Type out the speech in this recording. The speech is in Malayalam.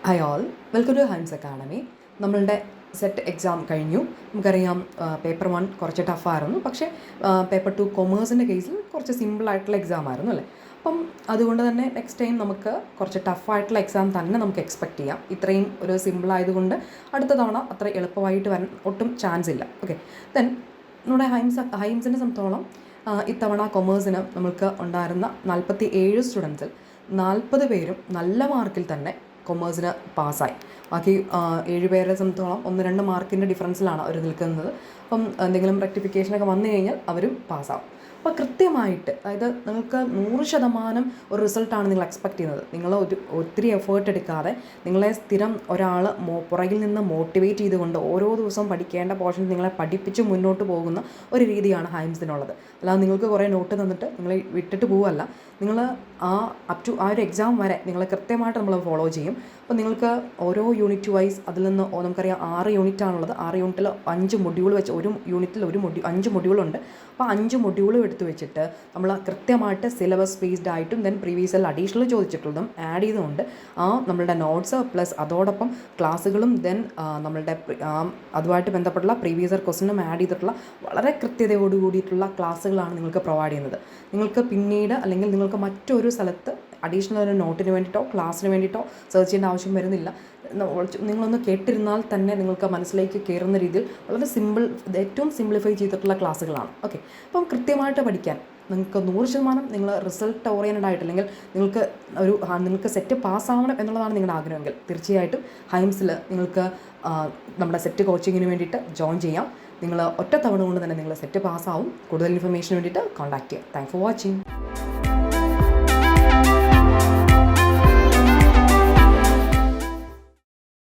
ഹൈ ഓൾ, വെൽക്കം ടു ഹൈംസ് അക്കാഡമി. നമ്മളുടെ സെറ്റ് എക്സാം കഴിഞ്ഞു. നമുക്കറിയാം പേപ്പർ 1 കുറച്ച് ടഫായിരുന്നു, പക്ഷേ പേപ്പർ 2 കൊമേഴ്സിൻ്റെ കേസിൽ കുറച്ച് സിമ്പിളായിട്ടുള്ള എക്സാം ആയിരുന്നു അല്ലേ. അപ്പം അതുകൊണ്ട് തന്നെ നെക്സ്റ്റ് ടൈം നമുക്ക് കുറച്ച് ടഫായിട്ടുള്ള എക്സാം തന്നെ നമുക്ക് എക്സ്പെക്റ്റ് ചെയ്യാം. ഇത്രയും ഒരു സിമ്പിളായതുകൊണ്ട് അടുത്ത തവണ അത്ര എളുപ്പമായിട്ട് വരാൻ ഒട്ടും ചാൻസ് ഇല്ല. ഓക്കെ, ദെൻ നമ്മുടെ ഹൈംസിനെ സംബന്ധിച്ചോളം ഇത്തവണ കൊമേഴ്സിന് നമുക്ക് ഉണ്ടായിരുന്ന 47 സ്റ്റുഡൻസിൽ 40 പേരും നല്ല മാർക്കിൽ തന്നെ കൊമേഴ്സിന് പാസ്സായി. ബാക്കി 7 പേരെ സംബന്ധിച്ചോളം 1-2 മാർക്കിൻ്റെ ഡിഫറൻസിലാണ് അവർ നിൽക്കുന്നത്. അപ്പം എന്തെങ്കിലും റെക്ടിഫിക്കേഷനൊക്കെ വന്നു കഴിഞ്ഞാൽ അവരും പാസ്സാവും. അപ്പോൾ കൃത്യമായിട്ട്, അതായത് നിങ്ങൾക്ക് 100% ഒരു റിസൾട്ടാണ് നിങ്ങൾ എക്സ്പെക്റ്റ് ചെയ്യുന്നത്. നിങ്ങൾ ഒത്തിരി എഫേർട്ട് എടുക്കാതെ നിങ്ങളെ സ്ഥിരം ഒരാൾ പുറകിൽ നിന്ന് മോട്ടിവേറ്റ് ചെയ്തുകൊണ്ട് ഓരോ ദിവസവും പഠിക്കേണ്ട പോർഷൻ നിങ്ങളെ പഠിപ്പിച്ച് മുന്നോട്ട് പോകുന്ന ഒരു രീതിയാണ് ഹൈംസിനുള്ളത്. അല്ലാതെ നിങ്ങൾക്ക് കുറേ നോട്ട് തന്നിട്ട് നിങ്ങളെ വിട്ടിട്ട് പോവുകയല്ല. നിങ്ങൾ അപ് ടു ആ ഒരു എക്സാം വരെ നിങ്ങൾ കൃത്യമായിട്ട് നമ്മൾ ഫോളോ ചെയ്യും. അപ്പോൾ നിങ്ങൾക്ക് ഓരോ യൂണിറ്റ് വൈസ് അതിൽ നിന്ന് നമുക്കറിയാം 6 യൂണിറ്റാണുള്ളത്. 6 യൂണിറ്റിൽ 5 മൊഡ്യൂൾ വെച്ച്, ഒരു യൂണിറ്റിൽ 5 മൊഡ്യൂളുണ്ട്. അപ്പോൾ 5 മൊഡ്യൂളും എടുത്ത് വെച്ചിട്ട് നമ്മൾ കൃത്യമായിട്ട് സിലബസ് ബേസ്ഡ് ആയിട്ടും ദെൻ പ്രീവിയസ് അഡീഷണൽ ചോദിച്ചിട്ടുള്ളതും ആഡ് ചെയ്തുകൊണ്ട് നമ്മളുടെ നോട്ട്സ് പ്ലസ് അതോടൊപ്പം ക്ലാസ്സുകളും ദെൻ നമ്മളുടെ അതുമായിട്ട് ബന്ധപ്പെട്ടുള്ള പ്രീവിയസ് ക്വസ്റ്റ്യനും ആഡ് ചെയ്തിട്ടുള്ള വളരെ കൃത്യതയോട് കൂടിയിട്ടുള്ള ക്ലാസ്സുകളാണ് നിങ്ങൾക്ക് പ്രൊവൈഡ് ചെയ്യുന്നത്. നിങ്ങൾക്ക് പിന്നീട് അല്ലെങ്കിൽ നിങ്ങൾക്ക് മറ്റൊരു സ്ഥലത്ത് അഡീഷണൽ ഒരു നോട്ടിന് വേണ്ടിയിട്ടോ ക്ലാസ്സിന് വേണ്ടിയിട്ടോ സെർച്ച് ചെയ്യേണ്ട ആവശ്യം വരുന്നില്ല. നിങ്ങളൊന്ന് കേട്ടിരുന്നാൽ തന്നെ നിങ്ങൾക്ക് മനസ്സിലേക്ക് കയറുന്ന രീതിയിൽ വളരെ ഏറ്റവും സിംപ്ലിഫൈ ചെയ്തിട്ടുള്ള ക്ലാസ്സുകളാണ്. ഓക്കെ, അപ്പം കൃത്യമായിട്ട് പഠിക്കാൻ നിങ്ങൾക്ക് 100% നിങ്ങൾ റിസൾട്ട് ഓറിയൻറ്റഡ് ആയിട്ട്, അല്ലെങ്കിൽ നിങ്ങൾക്ക് സെറ്റ് പാസ്സാവണം എന്നുള്ളതാണ് നിങ്ങളുടെ ആഗ്രഹമെങ്കിൽ തീർച്ചയായിട്ടും ഹൈംസിൽ നിങ്ങൾക്ക് നമ്മുടെ സെറ്റ് കോച്ചിങ്ങിന് വേണ്ടിയിട്ട് ജോയിൻ ചെയ്യാം. നിങ്ങൾ ഒറ്റ തവണ കൊണ്ട് തന്നെ നിങ്ങൾ സെറ്റ് പാസ്സാവും. കൂടുതൽ ഇൻഫർമേഷന് വേണ്ടിയിട്ട് കോൺടാക്ട് ചെയ്യാം. Thanks for watching.